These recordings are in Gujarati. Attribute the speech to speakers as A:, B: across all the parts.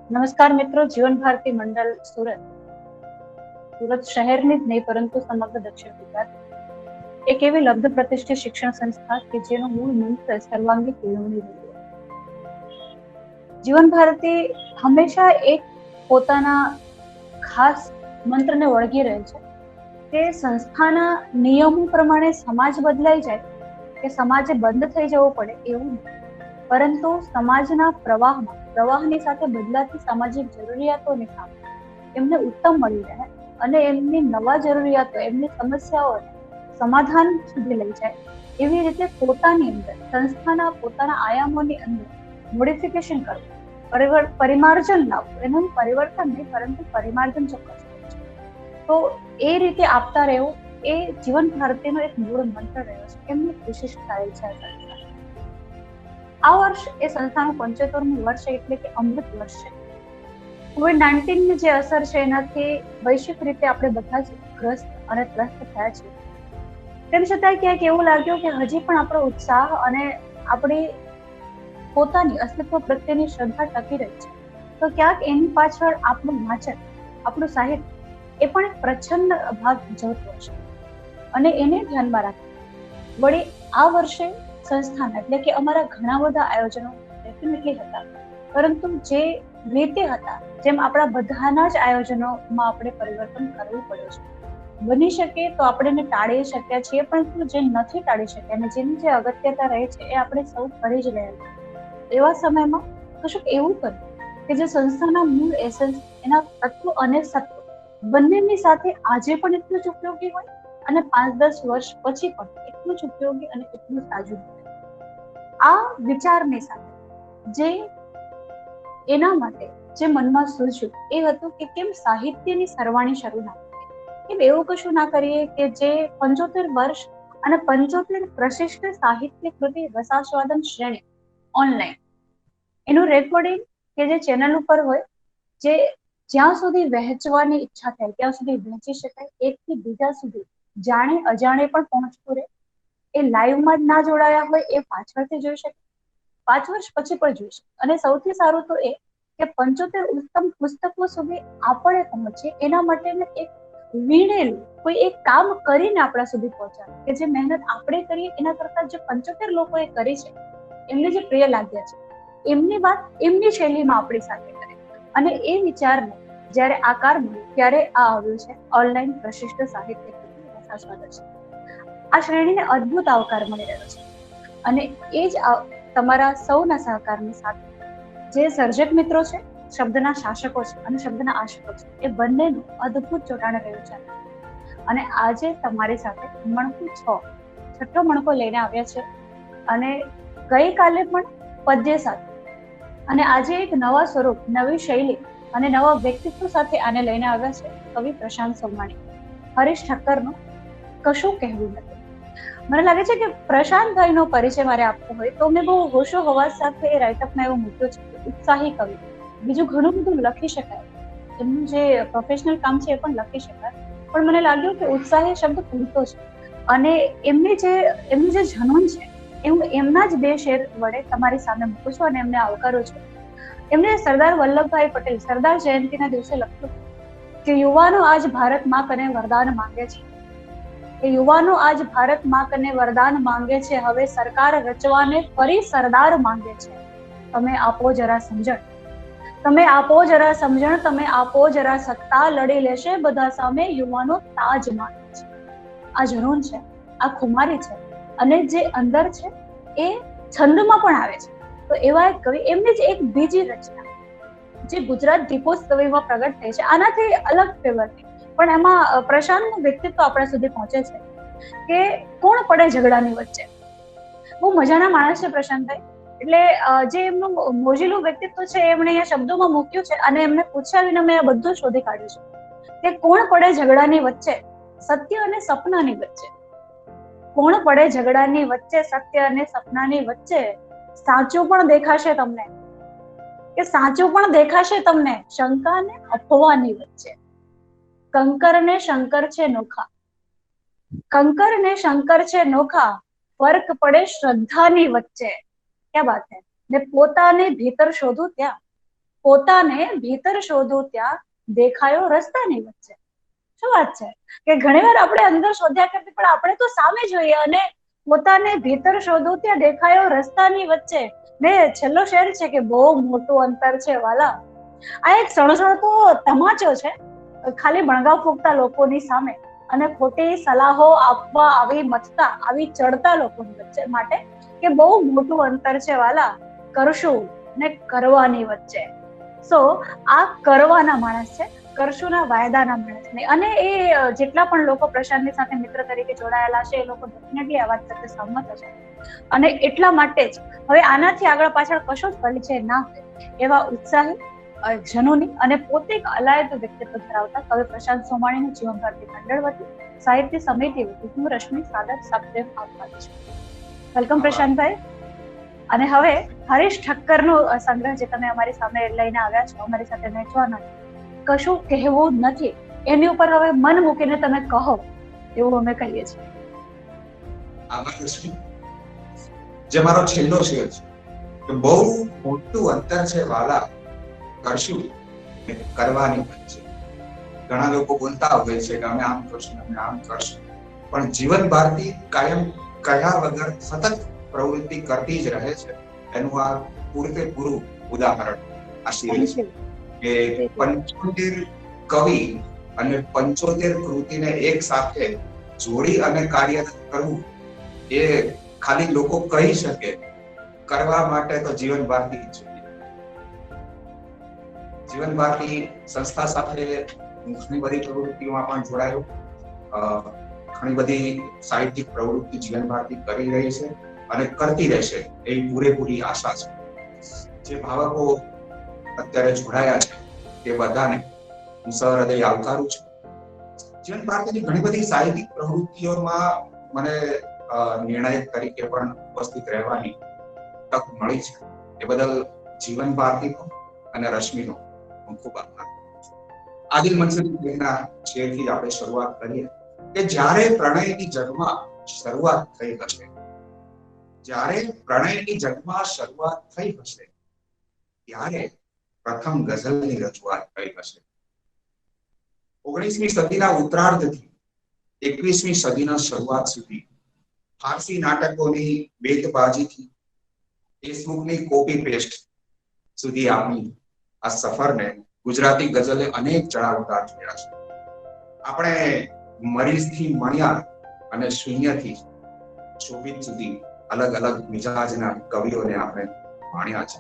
A: નમસ્કાર મિત્રો, જીવન ભારતી મંડળ સુરત શહેરની જ નહીં પરંતુ સમગ્ર દક્ષિણ ગુજરાત એક એવી લબ્ધ પ્રતિષ્ઠિત શિક્ષણ સંસ્થા કે જેનો મૂળ મંત્ર સર્વાંગી કેળવણી રહ્યો. જીવન ભારતી હંમેશા એક પોતાના ખાસ મંત્રને વળગી રહે છે કે સંસ્થાના નિયમો પ્રમાણે સમાજ બદલાઈ જાય કે સમાજે બંધ થઈ જવો પડે એવું નહીં, પરંતુ સમાજના પ્રવાહની સાથે બદલાતી સામાજિક જરૂરિયાતોને સામે એમને ઉત્તમ મળી રહે અને એમની નવા જરૂરિયાતો, એમની સમસ્યાઓને સમાધાન સુધી લઈ જાય એવી રીતે પોતાની અંદર સંસ્થાના પોતાના આયામોની અંદર મોડિફિકેશન કરવું, પરિમાર્જન લાવવું, એનું પરિવર્તન નહીં પરંતુ પરિમાર્જન ચોક્કસ કરવું છે. તો એ રીતે આપતા રહેવું એ જીવન ભારતીનો એક મૂળ મંત્ર રહ્યો છે. એમની વિશિષ્ટતા એ છે. આ વર્ષ એ સંસ્થાનું 75મું વર્ષ છે, એટલે કે અમૃત વર્ષ છે. COVID-19 ની જે અસર છે એનાથી વૈશ્વિક રીતે આપણે બધા જ ગ્રસ્ત અને ત્રસ્ત થયા છીએ. તેમ છતાં ક્યાંક એવું લાગ્યું કે હજી પણ આપણો ઉત્સાહ અને આપણી પોતાની અસ્તિત્વ પ્રત્યેની શ્રદ્ધા ટકી રહી છે. તો ક્યાંક એની પાછળ આપણું વાંચન, આપણું સાહિત્ય એ પણ એક પ્રચ્છન્ન ભાગ ભજવતો હશે અને એને ધ્યાનમાં રાખી વળી આ વર્ષે સંસ્થાના એટલે કે અમારા ઘણા બધા આયોજનો ડેફિનેટલી હતા, પરંતુ જે રીતે હતા જેમ આપણા બધાના જ આયોજનોમાં આપણે પરિવર્તન કરવું પડે છે. બની શકે તો આપણે એને ટાળી શક્યા છીએ, પરંતુ જે નથી ટાળી શક્યા અને જેની જે અગત્યતા રહે છે એ આપણે સૌ કરી જ રહ્યા છીએ. એવા સમયમાં કશુંક એવું કર્યું કે જે સંસ્થાના મૂળ એસેન્સ, એના તત્વો અને સત્વ બંનેની સાથે આજે પણ એટલું જ ઉપયોગી હોય અને 5-10 વર્ષ પછી પણ એટલું જ ઉપયોગી અને એટલું તાજું હોય. આ વિચારની સાથે જે એના માટે જે મનમાં સૂઝ્યું એ હતું કે કેમ સાહિત્યની સરવાણી શરૂ ના કરીએ, કેમ એવું કશું ના કરીએ કે જે 75 વર્ષ અને 75 પ્રશિષ્ટ સાહિત્ય કૃતિ રસાસ્વાદન શ્રેણી ઓનલાઈન એનું રેકોર્ડિંગ કે જે ચેનલ ઉપર હોય, જે જ્યાં સુધી વહેંચવાની ઈચ્છા થાય ત્યાં સુધી વહેંચી શકાય, એકથી બીજા સુધી જાણે અજાણે પણ પહોંચતું રહે. એ લાઈવમાં જ ના જોડાયા હોય એ પાછળથી જોઈ શકે, 5 વર્ષ પછી પણ જોઈ શકે. અને સૌથી સારું તો એ કે 75 ઉત્તમ પુસ્તકો સુધી આપણે પહોંચીએ એના માટે એક વીણેલું કોઈ એક કામ કરીને આપણા સુધી પહોંચાડે કે જે મહેનત આપણે કરીએ એના કરતા જે 75 લોકોએ કરી છે, એમને જે પ્રિય લાગ્યા છે એમની વાત એમની શૈલીમાં આપણી સાથે કરે. અને એ વિચારને જ્યારે આકાર મળ્યો ત્યારે આ આવ્યું છે ઓનલાઈન પ્રશિષ્ટ સાહિત્ય કૃતિ રસાસ્વાદન. આ શ્રેણીને અદ્ભુત આવકાર મળી રહ્યો છે અને એ જ તમારા સૌના સહકારની સાથે જે સર્જક મિત્રો છે, શબ્દના શાસકો છે અને શબ્દના આશકો છે, એ બંનેનું અદ્ભુત જોડાણ રહ્યું છે. અને આજે તમારી સાથે મણકું 6 મણકો લઈને આવ્યા છે અને ગઈકાલે પણ પદ્ય સાથે અને આજે એક નવા સ્વરૂપ, નવી શૈલી અને નવા વ્યક્તિત્વ સાથે આને લઈને આવ્યા છે કવિ પ્રશાંત સોમાણી. હરીશ ઠક્કરનું કશું કહેવું નથી. મને લાગે છે કે પ્રશાંતભાઈનો પરિચય મારે આપવો હોય તો મેં બહુ હોશો હવાસ સાથે એ રાઇટઅપમાં એવો મૂક્યો છે કે ઉત્સાહી કવિ. બીજું ઘણું બધું લખી શકાય, એમનું જે પ્રોફેશનલ કામ છે એ પણ લખી શકાય, પણ મને લાગ્યું કે ઉત્સાહી શબ્દ પૂરતો છે. અને એમનું જે જનૂન છે એ હું એમના જ 2 શેર વડે તમારી સામે મૂકું છું અને એમને આવકારું છું. એમને સરદાર વલ્લભભાઈ પટેલ સરદાર જયંતિના દિવસે લખ્યું કે યુવાનો આજ ભારત માં કને વરદાન માંગે છે, એ યુવાનો આજ ભારત માં કને વરદાન માંગે છે, હવે સરકાર રચવાને ફરી સરદાર માંગે છે. તમે આપો જરા સમજણ, તમે આપો જરા સમજણ, તમે આપો જરા સત્તા, લડી લેશે બધા સામે યુવાનો તાજ માંગે છે. આ જનૂન છે, આ ખુમારી છે અને જે અંદર છે એ છંદમાં પણ આવે છે. તો એવા એક કવિ, એમની જ એક બીજી રચના જે ગુજરાત દીપોત્સવીમાં પ્રગટ થઈ છે, આનાથી અલગ ફેવર પણ એમાં પ્રશાંતનું વ્યક્તિત્વ આપણા સુધી પહોંચે છે કે કોણ પડે ઝઘડાની વચ્ચે. બહુ મજાના માણસ છે પ્રશાંતભાઈ. એટલે જે એમનું મોજીલું વ્યક્તિત્વ છે એમણે અહીંયા શબ્દોમાં મૂક્યું છે અને એમને પૂછ્યા વિના મેં આ બધું શોધી કાઢ્યું છે કે કોણ પડે ઝઘડાની વચ્ચે, સત્ય અને સપનાની વચ્ચે. કોણ પડે ઝઘડાની વચ્ચે, સત્ય અને સપનાની વચ્ચે. સાચું પણ દેખાશે તમને, કે સાચું પણ દેખાશે તમને, શંકા ને અફવાની વચ્ચે. કંકર ને શંકર છે નોખા, કંકર ને શંકર છે નોખા, ફર્ક પડે શ્રદ્ધાની વચ્ચે. ક્યાં વાત હે. ને પોતાને ભીતર શોધું ત્યાં, પોતાને ભીતર શોધો ત્યાં દેખાયો રસ્તાની વચ્ચે. શું વાત છે કે ઘણીવાર આપણે અંદર શોધ્યા કરતી પણ આપણે તો સામે જોઈએ અને પોતાને ભીતર શોધો ત્યાં દેખાયો રસ્તાની વચ્ચે. ને છેલ્લો શેર છે કે બહુ મોટું અંતર છે વાલા. આ એક સણસણતો તમાચો છે ખાલી બણગાવ ફૂંકતા લોકોની સામે અને ખોટી સલાહો આપવા આવી મથતા આવી ચડતા લોકોની વચ્ચે માટે કે બહુ મોટું અંતર છે વાલા કરશું ને કરવાની વચ્ચે. સો આ કરવાના માણસ છે, કરશુંના વાયદાના માણસ નહીં. અને એ જેટલા પણ લોકો પ્રશાંતની સાથે મિત્ર તરીકે જોડાયેલા છે એ લોકો ડેફિનેટલી આ વાત સાથે સહમત છે. અને એટલા માટે જ હવે આનાથી આગળ પાછળ કશો જ પરિચય ના હોય એવા ઉત્સાહી જનોની અને પોતે એક અલાયદ વ્યક્તિત્વ ધરાવતા કવિ પ્રશાંત સોમાણીનું જીવન ભારતી મંડળ વતી સાહિત્ય સમિતિ વતી હું રશ્મિ સાદર સપ્રેમ આભાર છું. વેલકમ પ્રશાંતભાઈ. અને હવે હરીશ ઠક્કરનો સંગ્રહ જે તમે અમારી સામે લઈને આવ્યા છો, અમારી સાથે વહેંચવાના, કશું કહેવું નથી એની ઉપર હવે મન મૂકીને તમે કહો એવું અમે કહીએ છીએ.
B: જે મારો છેલ્લો શેર છે કે બહુ મોટું અંતર છે વાલા કરશું કરવાની વચ્ચે. ઘણા લોકો બોલતા હોય છે કે અમે આમ કરશું અમે આમ કરશું, પણ જીવન ભારતી કાયમ કયા વગર સતત પ્રવૃત્તિ કરતી જ રહે છે. એનું આ પૂરેપૂરું ઉદાહરણ આ શેર છે કે 75 કવિ અને 75 કૃતિને એક સાથે જોડી અને કાર્યરત કરવું એ ખાલી લોકો કહી શકે, કરવા માટે તો જીવન ભારતી જોઈએ. જીવન ભારતી સંસ્થા સાથે ઘણી બધી પ્રવૃત્તિઓમાં પણ જોડાયો. ઘણી બધી સાહિત્યિક પ્રવૃત્તિ જીવન ભારતી કરી રહી છે અને કરતી રહેશે એવી પૂરેપૂરી આશા છે. જે ભાવકો અત્યારે જોડાયા છે તે બધાને હું સહૃદય આવકારું છું. જીવન ભારતીની ઘણી બધી સાહિત્યિક પ્રવૃત્તિઓમાં મને નિર્ણાયક તરીકે પણ ઉપસ્થિત રહેવાની તક મળી છે. એ બદલ જીવન ભારતીનો અને રશ્મિનો હું ખૂબ આભાર માનું છું. આદિલ મંસૂરીના શેરથી આપણે શરૂઆત કરીએ કે જ્યારે પ્રણયની જગમાં શરૂઆત થઈ હશે, જ્યારે પ્રણયની જગમાં શરૂઆત થઈ હશે ત્યારે પ્રથમ ગઝલની રજૂઆત થઈ હશે. 19મી સદીના ઉત્તરાર્ધથી 21મી સદીના શરૂઆત સુધી ફારસી નાટકોની બેતબાજીથી ફેસબુકની કોપી પેસ્ટ સુધી આપણી આ સફરને ગુજરાતી ગઝલે અનેક ચડાવ ઉતાર જોયા છે. આપણે મરીઝથી મણિયાર અને શૂન્યથી શોભિત સુધી અલગ અલગ મિજાજના કવિઓને આપણે માણ્યા છે.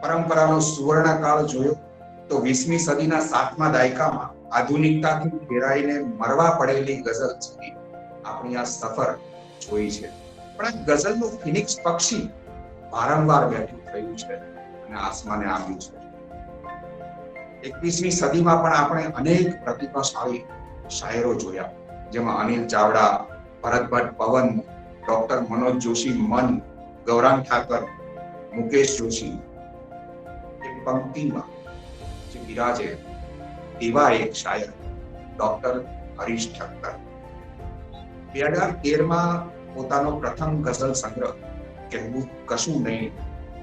B: પરંપરાનો સુવર્ણકાળ જોયો તો 20મી સદીના 7મા દાયકામાં આધુનિકતાથી ઘેરાઈને મરવા પડેલી ગઝલ સુધી આપણી આ સફર જોઈ છે. પણ આ ગઝલનું ફિનિક્સ પક્ષી વારંવાર બેઠું થયું છે અને આસમાને આવ્યું છે. 21મી સદીમાં પણ આપણે અનેક પ્રતિભાશાળી શાયરો જોયા, જેમાં અનિલ ચાવડા, ભરત ભટ્ટ પવન, ડોક્ટર મનોજ જોશી મન, ગૌરાંગ ઠાકર, મુકેશ જોશી. એક પંક્તિમાં જે બિરાજે એવા એક શાયર ડોક્ટર હરીશ ઠક્કર. 2013માં પોતાનો પ્રથમ ગઝલ સંગ્રહ કહેવું કશું નહીં,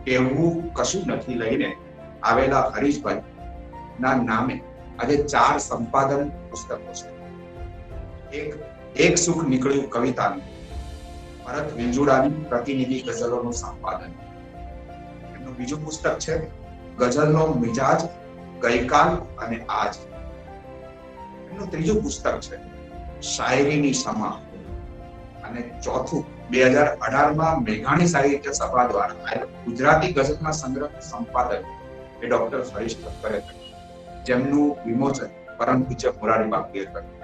B: કહેવું કશું નથી લઈને આવેલા હરીશભાઈ ના નામે આજે 4 સંપાદન પુસ્તકો છે. એક સુખ નીકળ્યું કવિતાનું, ભરત વિંજુડાની પ્રતિનિધિ ગઝલોનું સંપાદન. એમનું બીજું પુસ્તક છે ગઝલનો મિજાજ ગઈકાલ અને આજ. એમનું ત્રીજું પુસ્તક છે શાયરીની સમા. અને ચોથું 2018માં મેઘાણી સાહિત્ય સભા દ્વારા ગુજરાતી ગઝલના સંગ્રહ સંપાદન એ ડોક્ટર હરીશ ઠક્કરે કર્યું, જેમનું વિમોચન પરમ પૂજ્ય મોરારી બાપુએ કર્યું.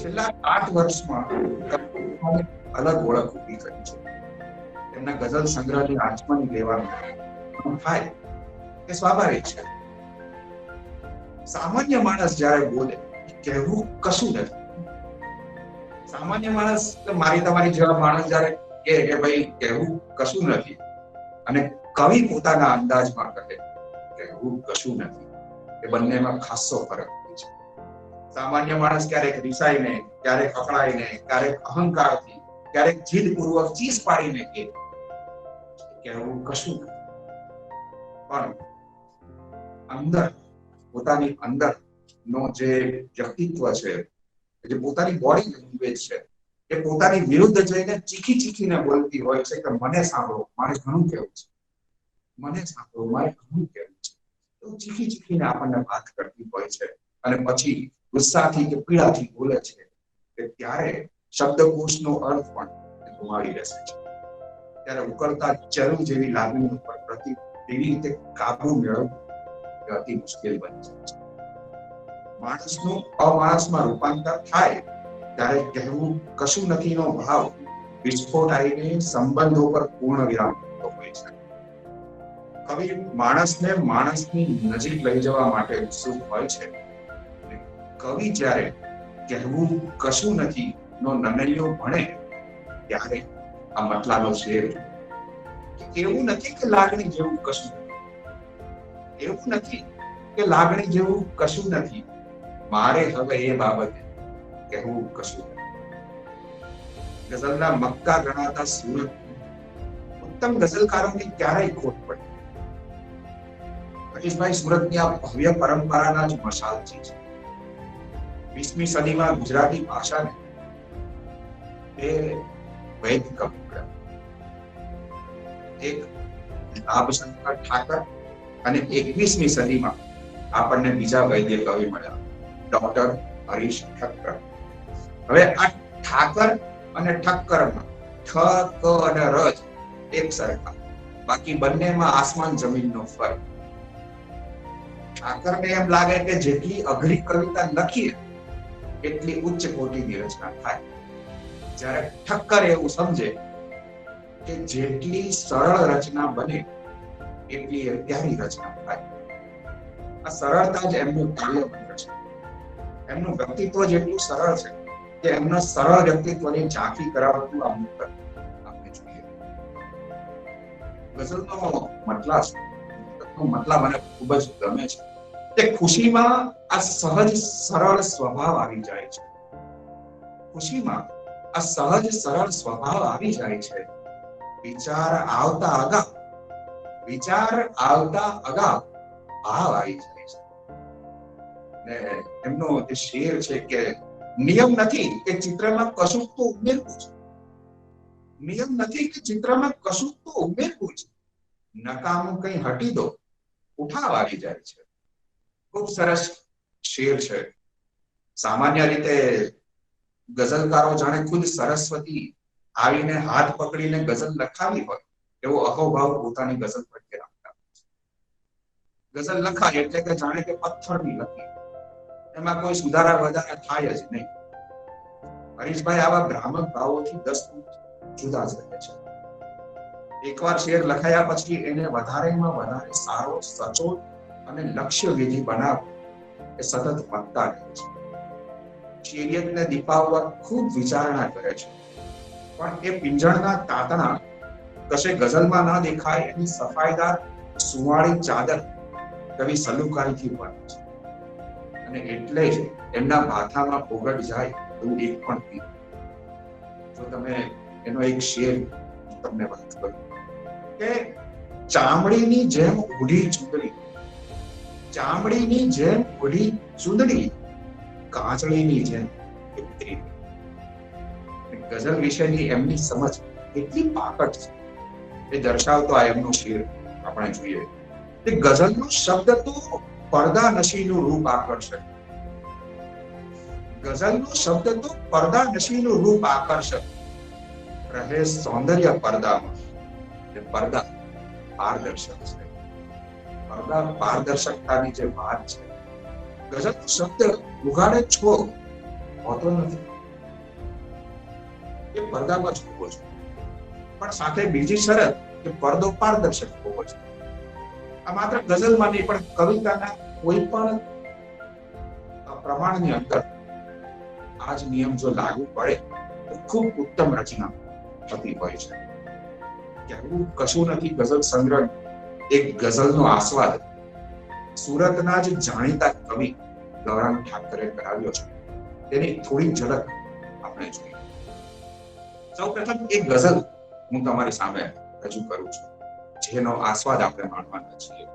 B: છેલ્લા 8 વર્ષમાં અલગ ઓળખ ઊભી કરી છે. તેમના ગઝલ સંગ્રહની આચમન લેવાનું થાય એ સ્વાભાવિક છે. સામાન્ય માણસ જ્યારે બોલે કહેવું કશું નથી. સામાન્ય માણસ, મારી તમારી જેવા માણસ જ્યારે કહે કે ભાઈ કહેવું કશું નથી, અને કવિ પોતાના અંદાજમાં કહે કહેવું કશું નથી, એ બંનેમાં ખાસો ફરક હોય છે. સામાન્ય માણસ ક્યારેક રીસાઈને, ક્યારેક અકળાઈને, ક્યારેક અહંકારથી, ક્યારેક જીદપૂર્વક ચીસ પાડીને કહે કહેવું કશું નથી. પણ અંદર પોતાની અંદર નો જે વ્યક્તિત્વ છે, જે પોતાની બોડી લેંગ્વેજ છે, એ પોતાની વિરુદ્ધ જઈને ચીખી ચીખીને બોલતી હોય છે કે મને સાંભળો, મારે ઘણું કહેવું છે, મને સાંભળો, મારે ઘણું કહેવું છે. એવું ચીખી ચીખીને આપણને વાત કરતી હોય છે અને પછી ગુસ્સાથી કે પીડાથી બોલે છે કે ત્યારે શબ્દકોશનો અર્થ પણ ગુમાવી બેસે છે. ત્યારે ઉકળતા ચરુ જેવી લાગણીઓ પર કેવી રીતે કાબુ મેળવવો એ અતિ મુશ્કેલ બની જાય છે. માણસનું અમાણસમાં રૂપાંતર થાય ત્યારે કહેવું કશું નથીનો ભાવ વિસ્ફોટ આવીને સંબંધો પર પૂર્ણ વિરામ મૂકતો હોય છે. કવિ માણસને માણસની નજીક લઈ જવા માટે ઉત્સુક હોય છે. કવિ જ્યારે કહેવું કશું નથી નો નનૈયો ભણે ત્યારે આ મટલાનો શેર એવું નથી કે લાગણી જેવું કશું નથી, એવું નથી કે લાગણી જેવું કશું નથી, મારે હવે એ બાબતે કહેવું કશું નથી. ગઝલના મક્કા ગણાતા સુરત ઉત્તમ ગઝલકારોની ક્યારેય ખોટ પડી. હરીશભાઈ સુરતની આ ભવ્ય પરંપરાના જ મશાલજી છે. 20મી સદીમાં ગુજરાતી ભાષાને બે વૈદ કવિ મળ્યા. એક લાભશંકર ઠાકર અને 21મી સદીમાં આપણને બીજા વૈદ્ય કવિ મળ્યા, ડોક્ટર હરીશ ઠક્કર. હવે આ ઠાકર અને ઠક્કરમાં ઠ, ક અને ર એક સરખા, બાકી બંનેમાં આસમાન જમીનનો ફરક. ઠાકરને એમ લાગે કે જેટલી અઘરી કવિતા લખીએ એટલી ઉચ્ચ કોટીની રચના થાય, જ્યારે ઠક્કર એવું સમજે કે જેટલી સરળ રચના બને એટલી અત્યારની રચના થાય. આ સરળતા જ એમનું પ્રિય મંત્ર છે. એમનું વ્યક્તિત્વ જેટલું સરળ છે કે એમના સરળ વ્યક્તિત્વની ઝાંખી કરાવતું આ મંત્ર આપણે જોઈએ. ગઝલનો મતલા મને ખૂબ જ ગમે છે. તે ખુશીમાં આ સહજ સરળ સ્વભાવ આવી જાય છે. ખુશીમાં આ સહજ સરળ સ્વભાવ આવી જાય છે. વિચાર આવતા અગાઉ ભાવ આવી જાય છે. ને એમનો જે શેર છે કે નિયમ નથી કે ચિત્રમાં કશું તો ઉમેરવું છે, નિયમ નથી કે ચિત્રમાં કશું તો ઉમેરવું છે, નકામું કઈ હટી દો ઉઠાવ આવી જાય છે. ખૂબ સરસ શેર છે. સામાન્ય રીતે ગઝલકારો જાણે ખુદ સરસ્વતી આવીને હાથ પકડીને ગઝલ લખાવી હોય એવો અહોભાવ પોતાની ગઝલ પ્રત્યે રાખતા. ગઝલ લખાય એટલે કે જાણે કે પથ્થરની લખી, એમાં કોઈ સુધારા વધારા થાય જ નહીં. હરીશભાઈ આવા ભ્રામક ભાવોથી 10 ફૂટ જુદા જ રહે છે. એકવાર શેર લખાયા પછી એને વધારેમાં વધારે સારો, સચોટ અને લક્ષ્ય વિધિ બનાવવો એ સતત વધતા રહે છે. શેરિયતને દીપાવવા ખૂબ વિચારણા કરે છે, પણ એ પિંજણના તાતણા કશે ગઝલમાં ન દેખાય એની સફાઈદાર સુવાળી ચાદર કવિ સલુકાઈથી બને છે. અને એટલે જ એમના માથામાં પોગટ જાય એવું એક પણ ગીત. જો તમે એનો એક શેર તમને વાત કરું કે ચામડીની જેમ ઉડી ચૂંદડી, ચામડીની જેમ ઉડી ચૂંદડી, કાંચળીની જેમ ઉતરી. ગઝલ વિશેની એમની સમજ એટલી પાકટ છે એ દર્શાવતો આ એમનો શેર આપણે જોઈએ. ગઝલનો શબ્દ તો પડદા નશીનું રૂપ આકર્ષક, ગઝલનો શબ્દ તો પડદા નશીનું રૂપ આકર્ષક રહે સૌંદર્ય પડદામાં. પડદા પારદર્શક છે. પડદા પારદર્શકતાની જે વાત છે, ગઝલનો શબ્દ ઉઘાડે છો હોતો નથી, એ પડદામાં જ હોવો છે. પણ સાથે બીજી શરત કે પડદો પારદર્શક હોવો છે. આ માત્ર ગઝલમાં નહીં પણ કવિતાના કોઈ પણ પ્રમાણની અંદર આ જ નિયમ જો લાગુ પડે તો ખૂબ ઉત્તમ રચના થતી હોય છે. કહેવું કશું નથી ગઝલ સંગ્રહ એક ગઝલનો આસ્વાદ સુરતના જ જાણીતા કવિ ગૌરાંગ ઠાકરે કરાવ્યો છે. તેની થોડી ઝલક આપણે જોઈએ. સૌપ્રથમ એક ગઝલ હું તમારી સામે રજૂ કરું છું, જેનો આસ્વાદ આપણે માણવાના છીએ.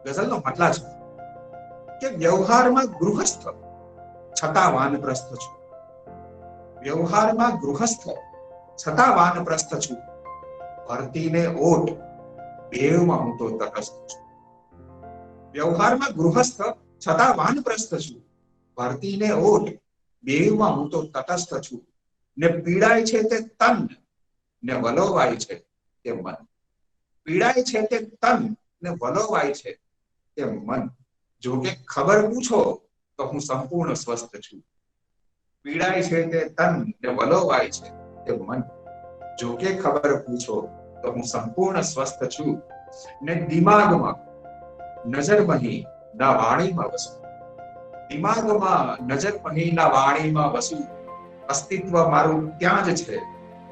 B: ગઝલનો મતલબ છે કે વ્યવહારમાં ગૃહસ્થ છતાં વાનપ્રસ્થ છું. વ્યવહારમાં ગૃહસ્થ છતાં વાનપ્રસ્થ છું. ભરતીને ઓટ બેવમાં હું તો તટસ્થ છું. વ્યવહારમાં ગૃહસ્થ છતાં વાનપ્રસ્થ છું. ભરતીને ઓટ બેવમાં હું તો તટસ્થ છું. ને પીડાય છે તે તન ને વલોવાય છે તે મન. પીડાય છે તે તન ને વલોવાય છે તે મન. જો કે ખબર પૂછો તો હું સંપૂર્ણ સ્વસ્થ છું. પીડાય છે તે તન ને વલોવાય છે તે મન. જો કે ખબર પૂછો તો હું સંપૂર્ણ સ્વસ્થ છું. ને દિમાગમાં નજર મહી ના વાણીમાં વસુ. દિમાગમાં નજર મહી ના વાણીમાં વસુ. અસ્તિત્વ મારું ત્યાં જ છે,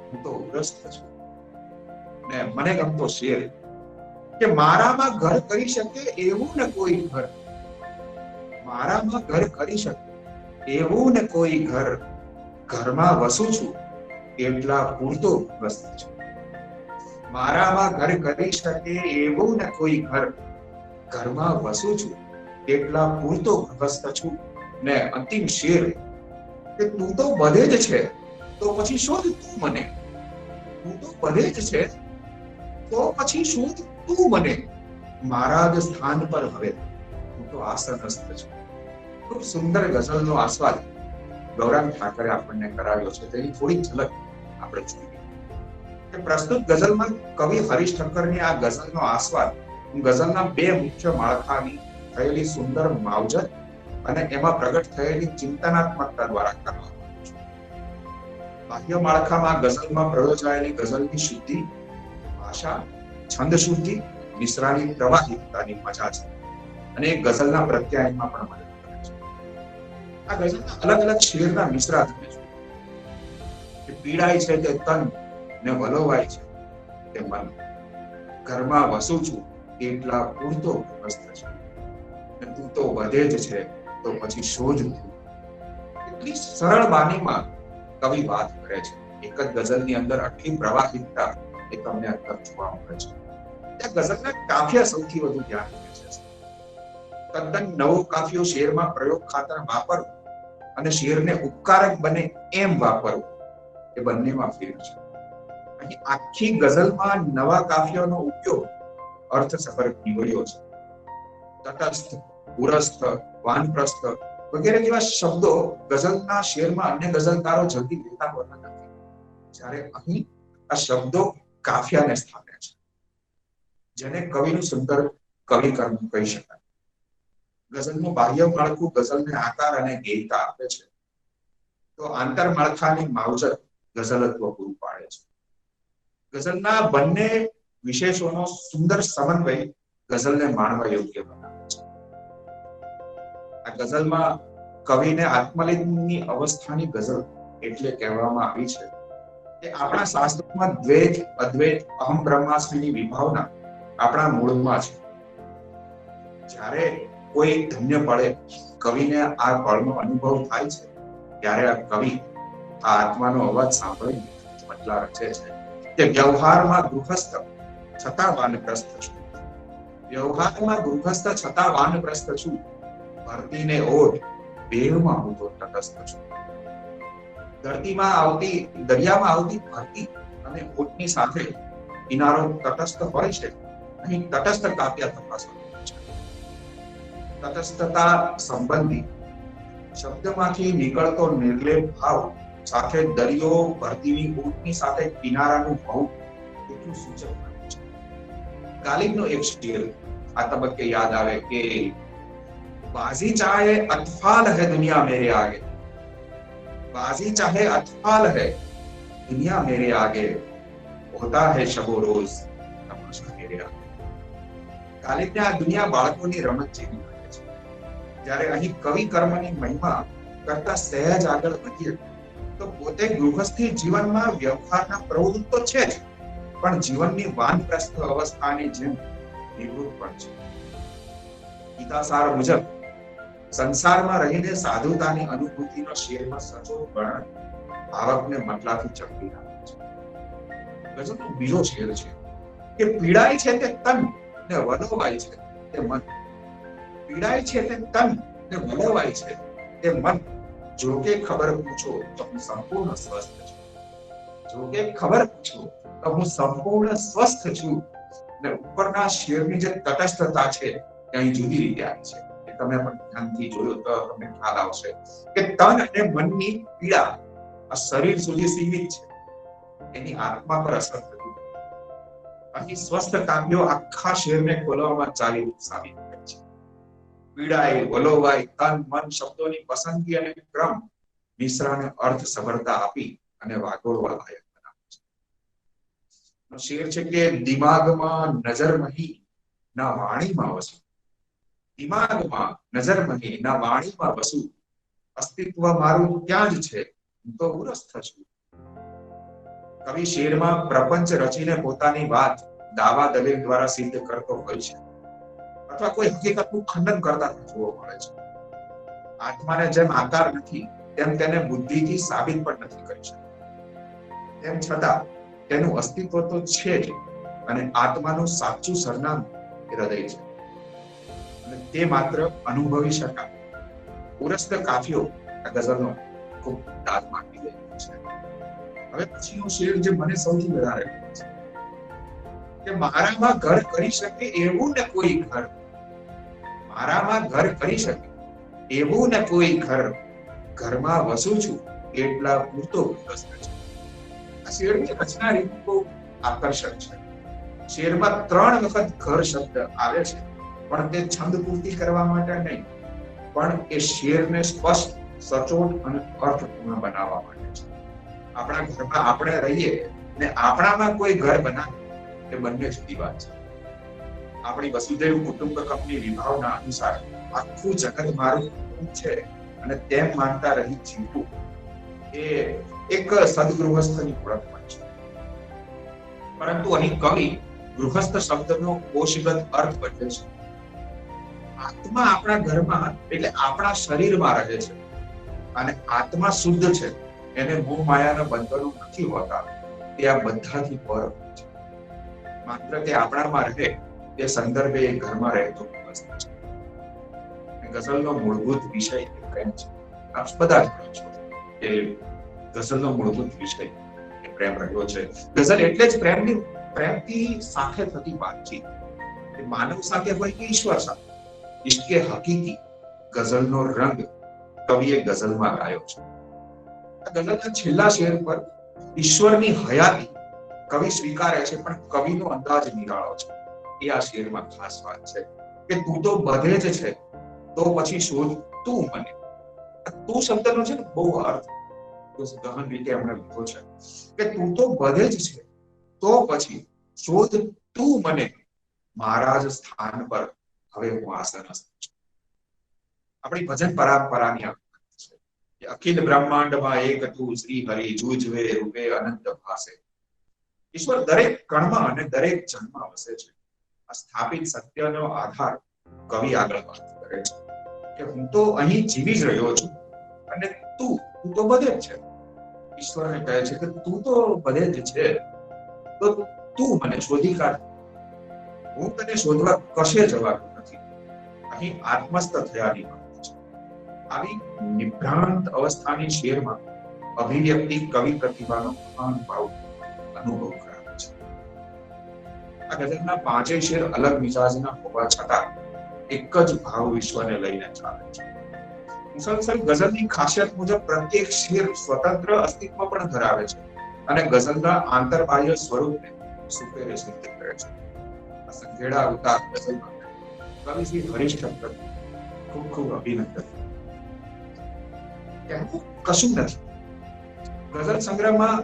B: હું તો ગ્રસ્ત છું. ને મને ગમતો શેર કે મારામાં ઘર કરી શકે એવું ને કોઈ ઘર. મારામાં ઘર કરી શકે એવું ને કોઈ ઘર. ઘરમાં વસું છું એટલા પૂરતો ગ્રસ્ત છું. મારામાં ઘર કરી શકે એવું ને કોઈ ઘર. ઘરમાં વસું છું એટલા પૂરતો ગ્રસ્ત છું. ને અંતિમ શેર કે તું તો બધે જ છે તો પછી શોધ તું મને. તું તો બધે જ છે તો પછી શોધ તું મને. મારા જ સ્થાન પર હવે હું તો આસનસ્થ છું. ખૂબ સુંદર ગઝલનો આસ્વાદ ગૌરાંગ ઠાકરે આપણને કરાવ્યો છે. તેની થોડી ઝલક આપણે જોઈએ કે પ્રસ્તુત ગઝલમાં કવિ હરીશ ઠક્કરની આ ગઝલનો આસ્વાદ હું ગઝલના બે મુખ્ય માળખાની થયેલી સુંદર માવજત અને એમાં પ્રગટ થયેલી ચિંતનાત્મકતા દ્વારા કરવા માંગુ છું. બાહ્ય માળખામાં ગઝલમાં પ્રયોજાયેલી ગઝલની શુદ્ધિ, ભાષા, છંદ શુદ્ધિ, મિશ્રાની પ્રવાહિકતાની મજા છે અને એ ગઝલના પ્રત્યાયનમાં પણ મદદ કરે છે. આ ગઝલના અલગ અલગ શેરના મિશ્રા તમે જુઓ કે પીડાય છે તે તન ને વલોવાય છે તે મન. ઘરમાં વસું છું એટલા પૂરતો ગ્રસ્ત છું. તું તો વધે જ છે તો પછી શોધ તું. એટલી સરળ બાનીમાં કવિ વાત કરે છે. એક જ ગઝલની અંદર આટલી પ્રવાહિકતા એ તમને અંદર જોવા મળે છે. ત્યાં ગઝલના કાફિયા સૌથી વધુ ધ્યાન આપે છે. તદ્દન નવો કાફિયો શેરમાં પ્રયોગ ખાતર વાપરવું અને શેરને ઉપકારક બને એમ વાપરવું એ બંનેમાં ફેર છે. અહીં આખી ગઝલમાં નવા કાફિયાનો ઉપયોગ અર્થસભર નીવડ્યો છે. તટસ્થ, પુરસ્થ, વાનપ્રસ્થ વગેરે જેવા શબ્દો ગઝલના શેરમાં અન્ય ગઝલકારો જલ્દી લેતા હોતા નથી. જ્યારે અહીં આ શબ્દો કાફિયાને સ્થાને છે, જેને કવિનું સુંદર કવિકર્મ કહી શકાય. ગઝલનું બાહ્ય માળખું ગઝલને આકાર અને ગેયતા આપે છે, તો આંતર માળખાની માવજત ગઝલત્વ પૂરું પાડે છે. ગઝલના બંને વિશેષોનો સુંદર સમન્વય ગઝલને માણવા યોગ્ય બનાવે છે. આ ગઝલમાં કવિને આત્મલિંગની અવસ્થાની ગઝલ એટલે કહેવામાં આવી છે કે આપણા શાસ્ત્રોમાં દ્વૈત, અદ્વૈત, અહમ બ્રહ્માસ્મિની વિભાવના આપણા મૂળમાં છે. જ્યારે કોઈ ધન્ય પડે કવિને આ પળનો અનુભવ થાય છે ત્યારે આ કવિ આ આત્માનો અવાજ સાંભળીને મતલા રચે છે કે વ્યવહારમાં ગૃહસ્થ છતાં વાનપ્રસ્થ છું. વ્યવહારમાં ગૃહસ્થ છતાં વાનપ્રસ્થ છું. ભરતીને ઓટ બેવમાં હું તો તટસ્થ છું. દરિયામાં આવતી ભરતી અને ઓટની સાથે કિનારો તટસ્થ હોય છે. અહીં તટસ્થ કાવ્ય તપાસવાનું છે. તટસ્થતા સંબંધી શબ્દમાંથી નીકળતો નિર્લેપ ભાવ સાથે દરિયો ભરતીની ઓટની સાથે કિનારાનું ભાવ એટલું સૂચક બને છે. ગાલિબનો એક શેર આ તબક્કે યાદ આવે કે बाजी चाहे अतफाल है दुनिया मेरे आगे. बाजी चाहे अतफाल है दुनिया मेरे आगे. होता है शबो रोज तमाशा मेरे आगे. ગાલિબને આ દુનિયા બાળકોની રમત જેવી લાગે છે. જ્યારે અહીં કવિ કર્મની મહિમા કરતા સહેજ આગળ વધીએ તો પોતે ગૃહસ્થી જીવનમાં વ્યવહારના પ્રવૃત્ત તો છે જ, પણ જીવનની વાનપ્રસ્થ અવસ્થાની જેમ નિવૃત્ત પણ છે. ગીતાસાર મુજબ સંસારમાં રહીને સાધુતાની અનુભૂતિનો શેરમાં સચોટ વર્ણન ભાવકને મતલાથી ચકવી નાખે છે. ગઝલનો બીજો શેર છે કે પીડાય છે તે તન ને વલોવાય છે તે મન. પીડાય છે તે તન ને વલોવાય છે તે મન. જો કે ખબર પૂછો તો હું સંપૂર્ણ સ્વસ્થ છું. જો કે ખબર પૂછો તો હું સંપૂર્ણ સ્વસ્થ છું. ને ઉપરના શેરની જે તટસ્થતા છે તે અહીં જુદી રીતે આવી છે. એ તમે પણ ધ્યાનથી જોયું તો તમને ખ્યાલ આવશે કે તન અને મનની પીડા આ શરીર સુધી સીમિત છે, એની આત્મા પર અસર થતી. અહીં સ્વસ્થ કાવ્યો આખા શેરને ખોલવામાં ચાલી સાબિત થાય છે. પીડાય, વલોવાય, તન, મન શબ્દોની પસંદગી અને ક્રમ મિશ્રાને અર્થ સબળતા આપી અને વાગોળવા લાયક બનાવે છે. શેર છે કે દિમાગમાં નજર મહી ના વાણીમાં વસુ. દિમાગમાં નજર મહી ના વાણીમાં વસુ. અસ્તિત્વ મારું ત્યાં જ છે, હું તો ઉરસ્થ છું. કવિ શેરમાં પ્રપંચ રચીને પોતાની વાત દાવા દલીલ દ્વારા સિદ્ધ કરતો હોય છે, અથવા કોઈ હકીકતનું ખંડન કરતા જોવા મળે છે. આત્માને જેમ આકાર નથી તેમ તેને બુદ્ધિથી સાબિત પણ નથી કરી શકતા. તેમ છતાં તેનું અસ્તિત્વ તો છે જ, અને આત્માનું સાચું સરનામું હૃદય છે, અને તે માત્ર અનુભવી શકાય. ઉરસ્ત કાફિયો આ ગઝલનો ખૂબ દાદ માંગી રહ્યો છે. હવે પછીનો શેર જે મને સૌથી વધારે ગમે છે કે મારામાં ઘર કરી શકે એવું ને કોઈ ઘર. મારામાં ઘર કરી શકે એવું ને કોઈ ઘર. ઘરમાં વસું છું એટલા પૂરતો ગ્રસ્ત છે. આ શેરની રચના રીત બહુ આકર્ષક છે. શેરમાં 3 વખત ઘર શબ્દ આવે છે, પણ તે છંદ પૂર્તિ કરવા માટે નહીં, પણ એ શેરને સ્પષ્ટ, સચોટ અને અર્થપૂર્ણ બનાવવા માટે છે. આપણા ઘરમાં આપણે રહીએ ને આપણામાં કોઈ ઘર બનાવે, એ બંને જુદી વાત છે. આપણી વસુધૈવ કુટુંબકમની વિભાવના અનુસાર આખું જગત મારું કુટુંબ છે અને તેમ માનતા રહી જીવવું એ એક સદગૃહસ્થની ઓળખ પણ છે. પરંતુ અહીં કવિ ગૃહસ્થ શબ્દનો કોશગત અર્થ બદલે છે. આત્મા આપણા ઘરમાં એટલે આપણા શરીરમાં રહે છે, અને આત્મા શુદ્ધ છે, એને મોહ માયાના બંધનો નથી હોતા. તે આ બધાથી પર છે. માત્ર તે આપણામાં રહે તે સંદર્ભે એ ઘરમાં રહેતો વ્યવસ્થા છે. ગઝલનો મૂળભૂત વિષય પ્રેમ છે. આપ બધા જ જાણો છો કે ગઝલનો મૂળભૂત વિષય એ પ્રેમ રહ્યો છે. ગઝલ એટલે જ પ્રેમથી સાથે થતી વાતચીત, માનવ સાથે હોય કે ઈશ્વર સાથે. ઇશ્કે હકીકી ગઝલનો રંગ કવિએ ગઝલમાં ગાયો છે. આ ગઝલના છેલ્લા શેર પર ઈશ્વરની હયાતી કવિ સ્વીકારે છે, પણ કવિનો અંદાજ નિરાળો છે. એ આ શેરમાં ખાસ વાત છે કે તું તો બધે જ છે, તો પછી શોધ તું મને. તું શબ્દનો છે ને બહુ અર્થ ગહન રીતે આપણે લીધો છે કે તું તો બધે જ છે, તો પછી શોધ તું મને. મારા જ સ્થાન પર હવે હું આસનસ્થ છું. આપણી ભજન પરંપરાની છે. અખિલ બ્રહ્માંડમાં એક તું શ્રી હરિ જુજવે રૂપે અનંત ભાસે. ઈશ્વર દરેક કણમાં અને દરેક જન્મમાં વસે છે. આ સ્થાપિત સત્યનો આધાર કવિ આગળ વાત કરે છે કે હું તો અહીં જીવી જ રહ્યો છું, અને તું તો બધે જ છે. ઈશ્વરને કહે છે કે તું તો બધે જ છે, તો તું મને શોધી કાઢ. હું તને શોધવા કશે જવાનું નથી. અહીં આત્મસ્થ થયાની વાત છે. આવી નિભ્રાંત અવસ્થાની શેરમાં અભિવ્યક્તિ કવિ પ્રતિભાનો મહાન ભાવ અનુભવ કરાવે છે. આ ગઝલના 5 શેર અલગ મિજાજના હોવા છતાં એક જ ભાવ વિશ્વને લઈને ચાલે છે. મુસલસલ ગઝલની ખાસિયત મુજબ પ્રત્યેક શેર સ્વતંત્ર અસ્તિત્વ પણ ધરાવે છે, અને ગઝલના આંતરબાહ્ય સ્વરૂપને સુપેરે સિદ્ધ કરે છે. આ સંઘેડા ઉતાર ગઝલમાં કવિ શ્રી હરીશ ઠક્કર ખૂબ ખૂબ અભિનંદન. કહેવું કશું નથી. ગઝલ સંગ્રહમાં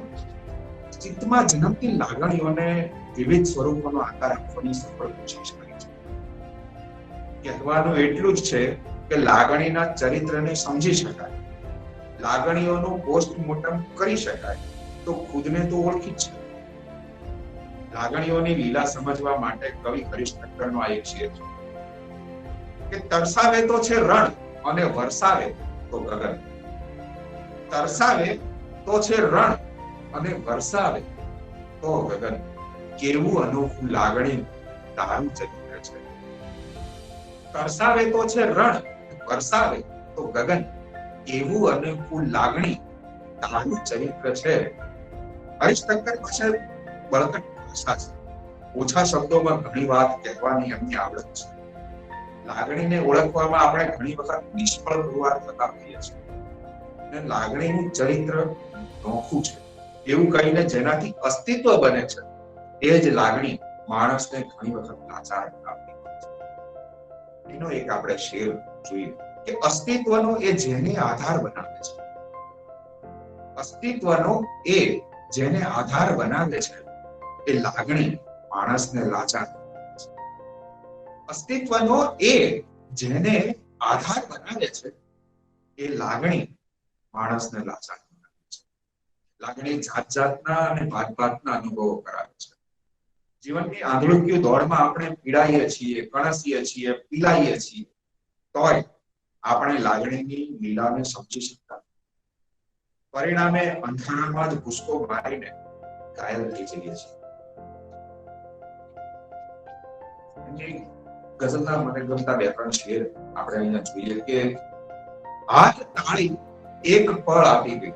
B: ચિત્તમાં જન્મતી લાગણીઓને વિવિધ સ્વરૂપોનો આકાર આપવાની સફળ કોશિશ કરી છે. કહેવાનું એટલું જ છે કે લાગણીના ચરિત્રને સમજી શકાય, લાગણીઓનું પોસ્ટમોર્ટમ કરી શકાય, તો ખુદને તો ઓળખી જ છે. લાગણીઓની લીલા સમજવા માટે કવિ હરીશ ઠક્કરનો આ એક શેર છે કે તરસાવે તો છે રણ અને વરસાવે તો ગગન. તરસાવે તો છે રણ અને વરસાવે તો ગગન. કેવું અનોખું લાગણી તારું ચરિત્ર છે. તરસાવે તો છે રણ, વરસાવે તો ગગન, એવું અનુકૂળ લાગણી તારું ચરિત્ર છે. હરીશશંકર પાસે બળકટ ભાષા છે. ઓછા શબ્દોમાં ઘણી વાત કહેવાની એમની આવડત છે. લાગણીને ઓળખવામાં આપણે ઘણી વખત નિષ્ફળ પુરવાર થતા હોઈએ છીએ. અને લાગણીનું ચરિત્ર નોખું છે એવું કહીને જેનાથી અસ્તિત્વ બને છે એ જ લાગણી માણસને ઘણી વખત લાચાર આપતી હોય છે. એનો એક આપણે શેર જોઈએ કે અસ્તિત્વનો એ જેને આધાર બનાવે છે, અસ્તિત્વનો એ જેને આધાર બનાવે છે એ લાગણી માણસને લાચાર બનાવે છે. અસ્તિત્વનો એ જેને આધાર બનાવે છે એ લાગણી માણસને લાચાર બનાવે છે. લાગણી જાત જાતના અને ભાત ભાતના અનુભવો કરાવે છે. જીવનની આંધળુકીય દોડમાં આપણે પીડાઈએ છીએ, કણસીએ છીએ, પીલાઈએ છીએ, તોય આપણે લાગણીની લીલાને સમજી શકતા. પરિણામે અંધારામાં જ ભૂસકો મારીને ઘાયલ થઈ જઈએ છીએ. ગઝલના મને ગમતા બે ત્રણ શેર આપણે અહીંયા જોઈએ કે હાથ તાળી એક પળ આપી ગઈ,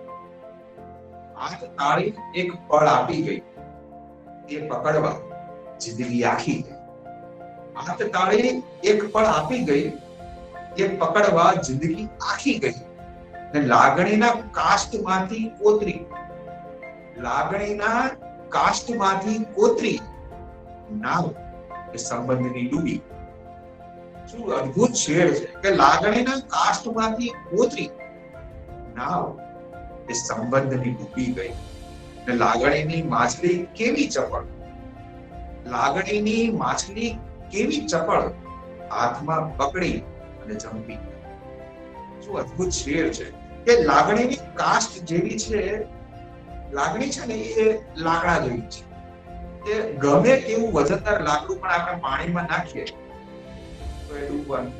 B: હાથ તાળી એક પળ આપી ગઈ, એ પકડવા જિંદગી આખી ગઈ. હાથ તાળી એક પળ આપી ગઈ, એ પકડવા જિંદગી આખી ગઈ. ને લાગણીના કાષ્ટમાંથી કોતરી, લાગણીના કાષ્ટમાંથી કોતરી નાવ એ સંબંધની ડૂબી. શું અદ્ભુત શેર છે કે લાગણીના કાષ્ટમાંથી કોતરી નાવ એ સંબંધની ડૂબી ગઈ. ને લાગણીની માછલી કેવી ચપળ, લાગણીની માછલી કેવી ચપળ, હાથમાં પકડી અને જંપી. શું અદ્ભુત શેર છે કે લાગણીની કાષ્ટ જેવી છે, લાગણી છે ને એ લાકડા જેવી છે. એ ગમે એવું વજનદાર લાકડું પણ આપણે પાણીમાં નાખીએ તો એ ડૂબવાનું,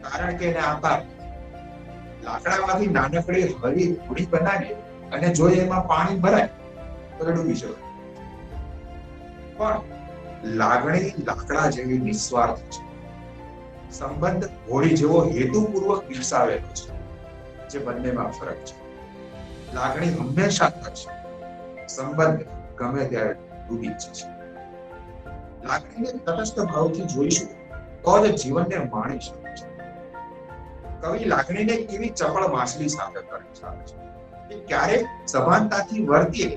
B: કારણ કે એને આકાર લાકડામાંથી નાનકડી હળી હોડી બનાવીએ અને જો એમાં પાણી ભરાય તો એ ડૂબી શકે. પણ લાગણી લાકડા જેવી નિસ્વાર્થ છે. સંબંધ હોડી જેવો હેતુપૂર્વક વિકસાવેલો છે, જે બંનેમાં ફરક છે. લાગણી હંમેશા થશે, સંબંધ ગમે ત્યારે ડૂબી જ છે. લાગણીને તટસ્થ ભાવથી જોઈશું તો જ જીવનને માણી શકે છે. કવિ લાગણીને કેવી ચપળ માછલી સાથે દર્શાવે છે કે ક્યારેક સભાનતાથી વર્તીએ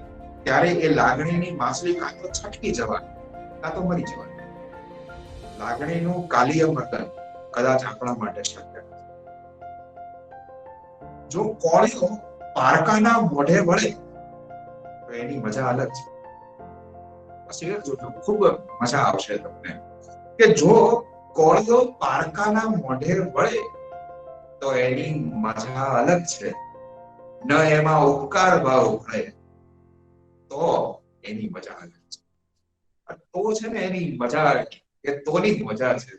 B: ત્યારે એ લાગણીની માછલી કાં તો છટકી જવાની, કાં તો મરી જવાની. લાગણીનું કાલીય મર્દન કદાચ આપણા માટે શક્ય નથી. જો કોળીઓ પારકાના મોઢે વળે તો એની મજા અલગ છે. શેર જોજો, ખૂબ મજા આવશે તમને કે જો કોળીઓ પારકાના મોઢે વળે તો એની મજા અલગ છે. ન એમાં ઉપકાર ભાવ ભળે તો એની મજા અલગ છે. તો છે ને એની મજા એ તોની મજા છે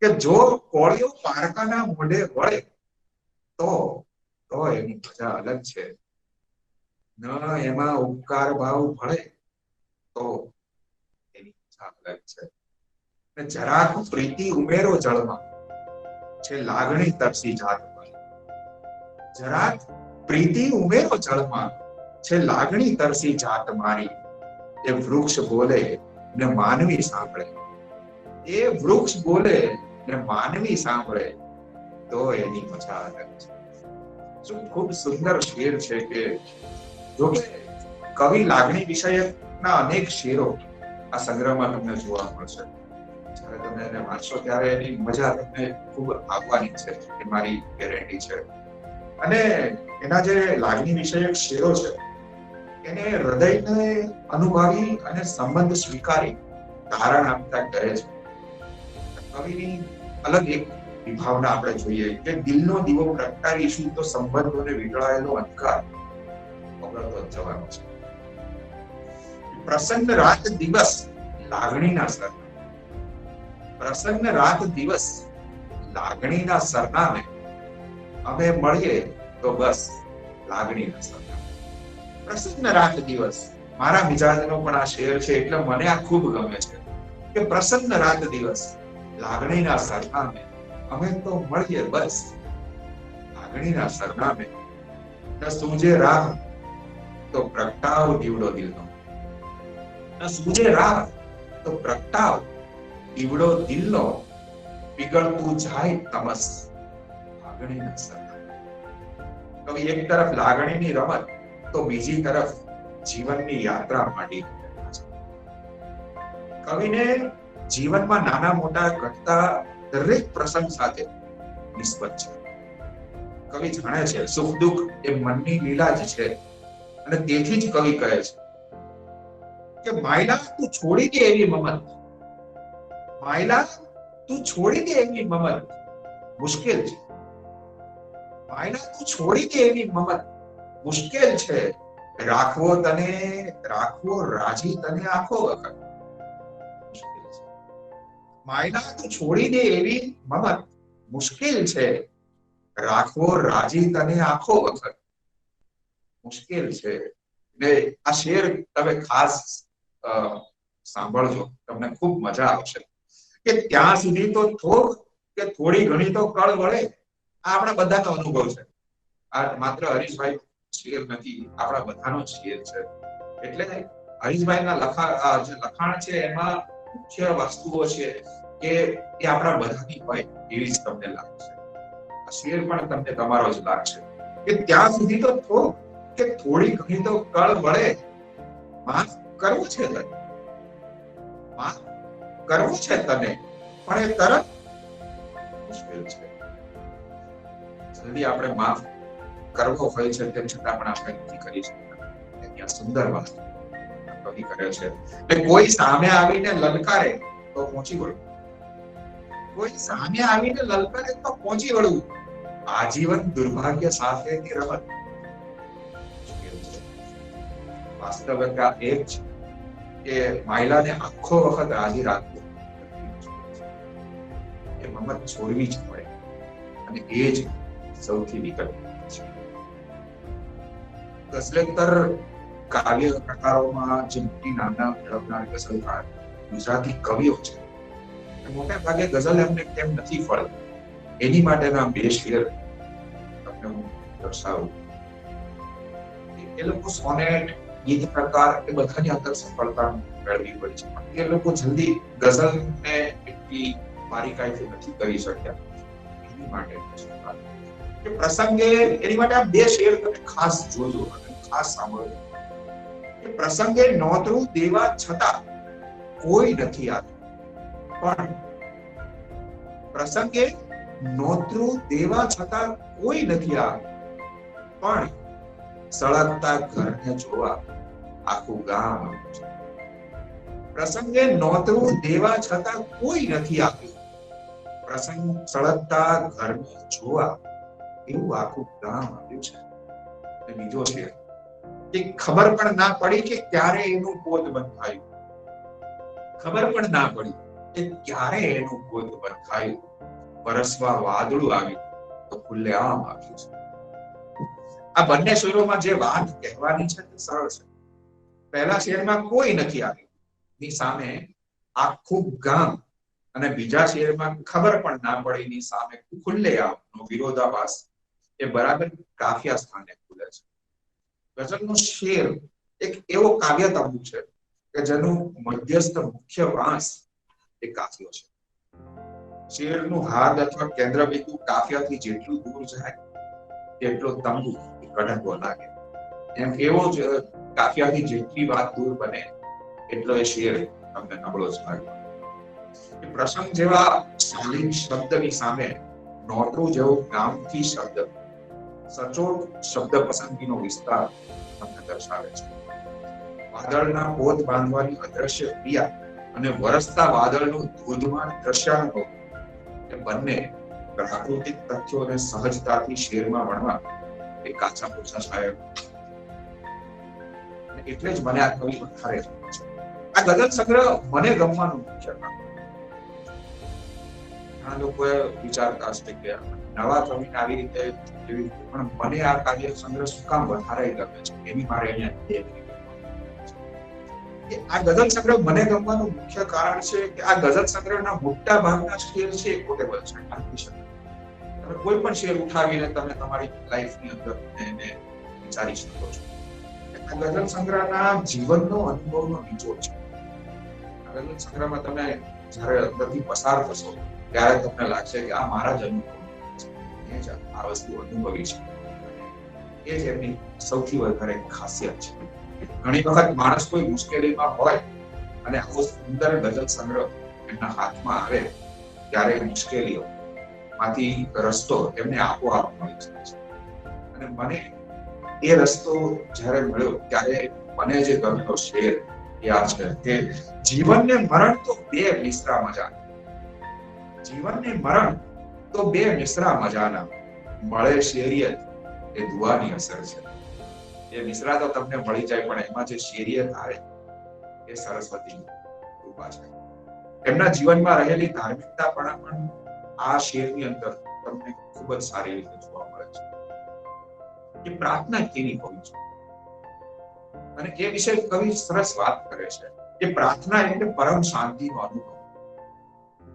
B: કે જો કોળીઓ પારકાના મોઢે વળે તો એની મજા અલગ છે. ન એમાં ઉપકાર ભાવ ભળે તો એની મજા અલગ છે. ને જરાક પ્રીતિ ઉમેરો જળમાં છે લાગણી તરસી જાત મારી. જરાક પ્રીતિ ઉમેરો જળમાં છે લાગણી તરસી જાત મારી. એ વૃક્ષ બોલે ને માનવી સાંભળે, એ વૃક્ષ બોલે ને માનવી સાંભળે તો એની મજા અલગ છે. શું ખૂબ સુંદર શેર છે કે જોકે કવિ લાગણી વિષયકના અનેક શેરો આ સંગ્રહમાં તમને જોવા મળશે. જ્યારે તમે એને વાંચશો ત્યારે એની મજા તમને ખૂબ આવવાની છે, એ મારી ગેરંટી છે. અને એના જે લાગણી વિષયક શેરો છે એને હૃદયને અનુભવી અને સંબંધ સ્વીકારી ધારણ આપતા કહે છે. કવિની અલગ એક વિભાવના આપણે જોઈએ કે દિલનો દીવો પ્રગટાવીશું તો સંબંધોને વીંટળાયેલો અંધકાર ઓગળતો જવાનો છે. પ્રસન્ન રાત દિવસ લાગણીના સરનામે, પ્રસન્ન રાત દિવસ લાગણીના સરનામે અમે મળીએ તો બસ લાગણીના સરનામે. પ્રસન્ન રાત દિવસ મારા મિજાજનો પણ આ શેર છે એટલે મને આ ખૂબ ગમે છે કે પ્રસન્ન રાત દિવસ લાગણીના સરનામે અમે તો મળીએ બસ, લાગણીના સરનામે ન સૂજે રાહ તો પ્રગટાવ દીવડો દિલનો, ન સૂજે રાહ તો પ્રગટાવ દીવડો દિલનો, પીગળતું જાય તમસ લાગણીના સરનામે. કવિ એક તરફ લાગણીની રમત તો બીજી તરફ જીવનની યાત્રા માંડી રહ્યા છે. કવિને જીવનમાં નાના મોટા ઘટતા દરેક પ્રસંગ સાથે નિસ્બત છે. કવિ જાણે છે સુખ દુઃખ એ મનની લીલા જ છે, અને તેથી જ કવિ કહે છે કે માયલા તું છોડી દે એવી મમત, માયલા તું છોડી દે એવી મમત મુશ્કેલ છે, માયલા તું છોડી દે એવી મમત મુશ્કેલ છે, રાખવો રાજી તને આખો વખત મુશ્કેલ છે. માયલા તું છોડી દે એવી મમત મુશ્કેલ છે, રાખવો રાજી તને આખો વખત મુશ્કેલ છે. ને આ શેર તમે ખાસ સાંભળજો, તમને ખૂબ મજા આવશે. કે ત્યાં સુધી તો થોક કે થોડી ઘણી તો કળ વળે, આ આપણા બધાનો અનુભવ છે. આ માત્ર હરીશભાઈ શેર નથી, આપણા બધાનો શેર છે. એટલે હરીશભાઈના લખાણ છે એમાં મુખ્ય વસ્તુઓ છે કે એ આપણા બધાની હોય એવી જ તમને લાગશે. આ શેર પણ તમને તમારો જ લાગશે કે ત્યાં સુધી તો થોક કે થોડી ઘણી તો કળ વળે, માફ કરવું છે તને, માફ કરવું છે તને, પણ એ તરત મુશ્કેલ છે. જલ્દી આપણે માફ કરવો હોય છે તેમ છતાં પણ આપણે નથી કરી શકતા. અહીંયા સુંદર વાત કવિ કરે છે કે કોઈ સામે આવીને લલકારે તો પહોંચી વળવું, કોઈ સામે આવીને લલકારે તો પહોંચી વળવું, આજીવન દુર્ભાગ્ય સાથેની રમત. વાસ્તવિકતા એ જ કે માયલાને આખો વખત રાજી રાખવું એ મમત છોડવી જ પડે, અને એ જ સૌથી વિકલ્પ છે. ગઝલેતર કાવ્ય પ્રકારોમાં જે મોટી નામના મેળવનાર ગઝલકાર ગુજરાતી કવિઓ છે, મોટા ભાગે ગઝલ એમને કેમ નથી ફળતી એની માટેના બે શેર તમને હું દર્શાવું. એ લોકો સોનેટ, ગીત પ્રકાર એ બધાની અંદર સફળતા મેળવી હોય છે, પણ એ લોકો જલ્દી ગઝલને એટલી બારીકાઈથી નથી કરી શક્યા. એની માટે પ્રસંગે એની માટે આ બે શેર તમે ખાસ જોજો અને ખાસ સાંભળજો. કે પ્રસંગે નોતરું દેવા છતાં કોઈ નથી આવ્યું, પણ પ્રસંગે નોતરું દેવા છતાં કોઈ નથી આવ્યું, પણ સળગતા ઘરને જોવા આખું ગામ આવ્યું છે. પ્રસંગે નોતરું દેવા છતાં કોઈ નથી આવ્યું, પ્રસંગ સળગતા ઘરને જોવા એવું આખું ગામ આવ્યું છે. બીજો છે કે ખબર પણ ના પડી કે ક્યારે એનું પોત બંધાયું, ખબર પણ ના પડી કે ક્યારે એનું પોત બંધાયું, વરસવા વાદળું આવ્યું તો ખુલ્લેઆમ આવ્યું છે. આ બંને શેરોમાં જે વાત કહેવાની છે તે સરળ છે. પહેલા શેરમાં કોઈ નથી આવ્યું ની સામે આખું ગામ, અને બીજા શેરમાં ખબર પણ ના પડી ની સામે ખુલ્લેઆમ નો વિરોધાભાસ એ બરાબર કાફિયા સ્થાને ખુલે છે. ગઝલનો શેર એક એવો કાવ્ય તંબુ છે કે જેનું મધ્યસ્થ મુખ્ય વાંસ એ કાફિયો છે. શેરનું હાદ અથવા કેન્દ્ર બિંદુ કાફિયાથી જેટલું દૂર જાય તેટલો તંબુ કડકવો લાગે. એમ એવો જ કાફિયાથી જેટલી વાત દૂર બને એટલો એ શેર તમને નબળો જ લાગે. પ્રસંગ જેવા શાલીન શબ્દની સામે નોતરું જેવો ગામથી શબ્દ સચોટ શબ્દ પસંદગીનો વિસ્તાર તમને દર્શાવે છે. વાદળના પોત બાંધવાની અદ્રશ્ય ક્રિયા અને વરસતા વાદળનું ધોધમાર દ્રશ્યાનુભવ એ બંને પ્રાકૃતિક તથ્યોને સહજતાથી શેરમાં વણવા એ કાચા પોચા સાહેબ. એટલે જ મને આ કવિ વધારે છે. આ ગઝલ સંગ્રહ મને ગમવાનું મુખ્ય કારણ. ઘણા લોકોએ વિચારતા હશે કે નવા કવિને આવી રીતે એવી રીતે, પણ મને આ કાવ્ય સંગ્રહ શું કામ વધારે ગમે છે એની મારે અહીંયા કે આ ગઝલ સંગ્રહ મને ગમવાનું મુખ્ય કારણ છે કે આ ગઝલ સંગ્રહના મોટા ભાગના શેર છે કોટેબલ છે, ટાંકી શકે. તમે કોઈ પણ શેર ઉઠાવીને તમે તમારી લાઈફની અંદર એને વિચારી શકો છો. આ ગઝલ સંગ્રહના જીવનનો અનુભવનો નિચોડ છે. આ ગઝલ સંગ્રહમાં તમે જ્યારે અંદરથી પસાર થશો ત્યારે તમને લાગશે કે આ મારા જ અનુભવ છે, એ જ આ વસ્તુ અનુભવી છે. એ જ એમની સૌથી વધારે ખાસિયત છે. ઘણી વખત માણસ કોઈ મુશ્કેલીમાં હોય અને આવો સુંદર ગઝલ સંગ્રહ એમના હાથમાં આવે ત્યારે મુશ્કેલીઓ માંથી રસ્તો એમને આપોઆપ મળી જાય છે. અને મને એ રસ્તો જ્યારે મળ્યો ત્યારે મને જે ગમેલો શેર યાદ છે કે જીવનને મરણ તો બે મિશ્રા મજાના, જીવનને મરણ તો બે મિશ્રા મજાના, મળે શેરિયત એ દુઆની અસર છે. એ મિશ્રા તો તમને મળી જાય પણ એમાં જે શેરિયત આવે એ સરસ્વતીની કૃપા છે. એમના જીવનમાં રહેલી ધાર્મિકતા પણ આ શેરની અંદર તમને ખૂબ જ સારી રીતે જોવા મળે છે. એ પ્રાર્થના કેવી હોવી જોઈએ અને એ વિશે કવિ સરસ વાત કરે છે કે પ્રાર્થના એટલે પરમ શાંતિનો અનુભવ.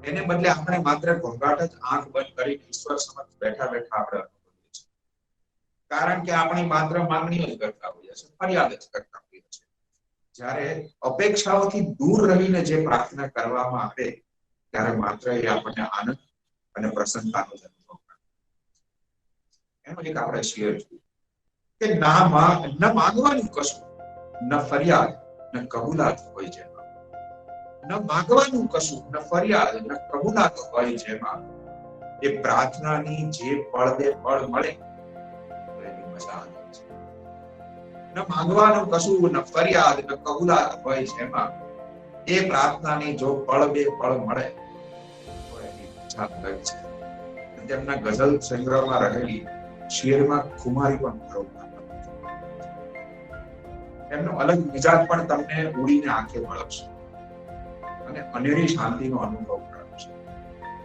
B: એને બદલે આપણે માત્ર ઘોંઘાટ જ આંખ બંધ કરી ઈશ્વર સમક્ષ બેઠા બેઠા આપણે અનુભવીએ છીએ. કારણ કે આપણી માત્ર માંગણીઓ જ કરતા હોઈએ છીએ, ફરિયાદ જ કરતા હોઈએ છીએ. જ્યારે અપેક્ષાઓથી દૂર રહીને જે પ્રાર્થના કરવામાં આવે ત્યારે માત્ર એ આપણને આનંદ અને પ્રસન્નતાનો જ અનુભવ કરે. એનો એક આપણે શેર જોયું કે ન માંગવાનું કશું, ન ફરિયાદ ન કબૂલાત હોય જેમાં, ન માંગવાનું કશું ન ફરિયાદ ન કબૂલાત હોય જેમાં, એ પ્રાર્થનાની જે પળ બે પળ મળે એની મજા આવે છે. ન માંગવાનું કશું ન ફરિયાદ ન કબૂલાત હોય જેમાં, એ પ્રાર્થનાની જો પળ બે પળ મળે તો એની મજા અલગ છે. તેમના ગઝલ સંગ્રહમાં રહેલી શેરમાં ખુમારી પણ બરોબર, એમનો અલગ મિજાજ પણ તમને ઉડીને આંખે વળગશે અને અનેરી શાંતિનો અનુભવ કરાવશે.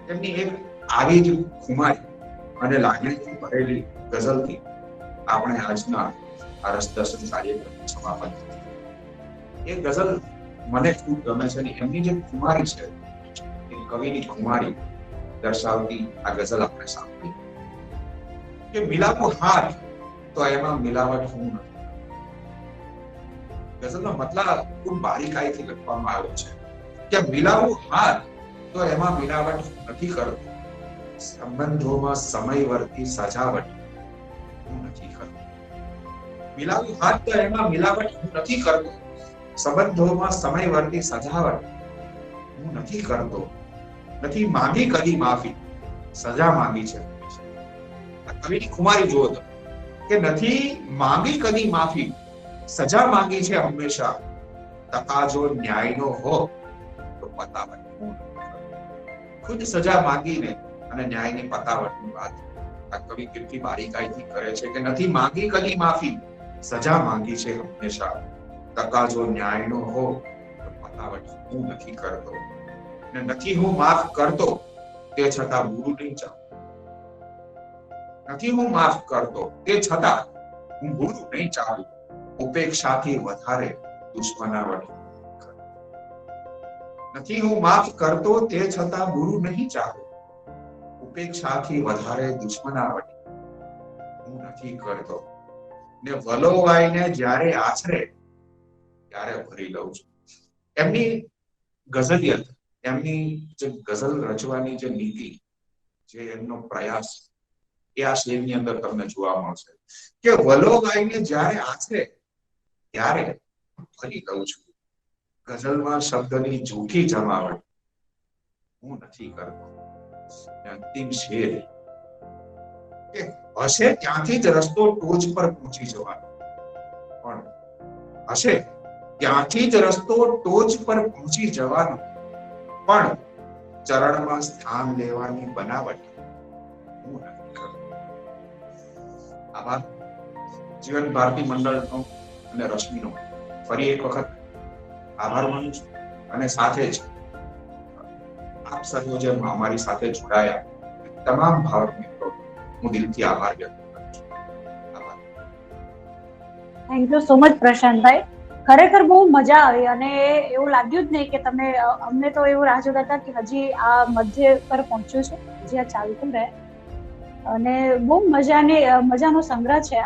B: તેમની એક આવી જ ખુમારી અને લાગણીથી ભરેલી ગઝલથી આપણે આજના આ રસદર્શન કાર્યક્રમનું સમાપન કર્યું. એ ગઝલ મને ખૂબ ગમે છે અને એમની જે ખુમારી છે એ કવિની ખુમારી દર્શાવતી આ ગઝલ આપણે સાંભળી કે મિલાવો હાથ તો એમાં મિલાવટ હું નથી. ગઝલનો મતલબ ખૂબ બારીકાઈથી લખવામાં આવ્યો છે કે મિલાવો હાથ તો એમાં મિલાવટ નથી કરતો, સંબંધોમાં સમય વર્તી સજાવટ હું નથી કરતો. મિલાવો હાથ તો એમાં મિલાવટ હું નથી કરતો, સંબંધોમાં સમય વર્તી સજાવટ હું નથી કરતો. નથી માંગી કદી માફી, સજા માંગી છે. કવિની ખુમારી જુઓ તો કે નથી માંગી કદી માફી, સજા માંગી છે હંમેશા. તકાજો ન્યાયનો હો તો પતાવટ. ખુદ સજા માંગીને અને ન્યાયની પતાવટની વાત આ કવિ કેટલી બારીકાઈથી કરે છે કે નથી માંગી કદી માફી, સજા માંગી છે હંમેશા. તકાજો ન્યાયનો હો તો પતાવટ હું નથી કરતો. ને નથી હું માફ કરતો તે છતાં બુરું નહીં ચાહું. નથી હું માફ કરતો તે છતાં હું બુરું નહીં ચાહું. ઉપેક્ષાથી વધારે દુશ્મનાવટ. નથી હું માફ કરતો તે છતાં બુરું નહીં ચાહું. ઉપેક્ષાથી વધારે દુશ્મનાવટ હું નથી કરતો. ને વલોવાઈને જ્યારે આછરે ત્યારે ભરી લઉં છું. એમની ગઝલિયત, એમની જે ગઝલ રચવાની જે નીતિ, જે એમનો પ્રયાસ એ આ શેરની અંદર તમને જોવા મળશે કે વલોવાઈને જ્યારે આછરે ત્યારે ભરી લઉં છું. ગઝલમાં શબ્દની જૂઠી જમાવટ હું નથી કરતો. અંતિમ શેર કે હશે ત્યાંથી જ રસ્તો ટોચ પર પહોંચી જવાનો, પણ હશે ત્યાંથી જ રસ્તો ટોચ પર પહોંચી જવાનો, પણ ચરણમાં સ્થાન લેવાની બનાવટ હું નથી કરતો. આભાર. જીવન ભારતી મંડળનો અને રશ્મિનો ફરી એક વખત આભાર માનું છું અને સાથે જ આપ સર્વો જે અમારી સાથે જોડાયા તમામ ભાવક મિત્રો હું દિલથી આભાર વ્યક્ત કરું છું. આભાર.
A: Thank you so much Prashantbhai. ખરેખર બહુ મજા આવી અને એવું લાગ્યું જ નહીં કે તમે અમને તો એવું રાહ જોતા હતા કે હજી આ મધ્ય પર પહોંચ્યું છે, હજી આ ચાલતું રહે. અને બહુ મજાનો સંગ્રહ છે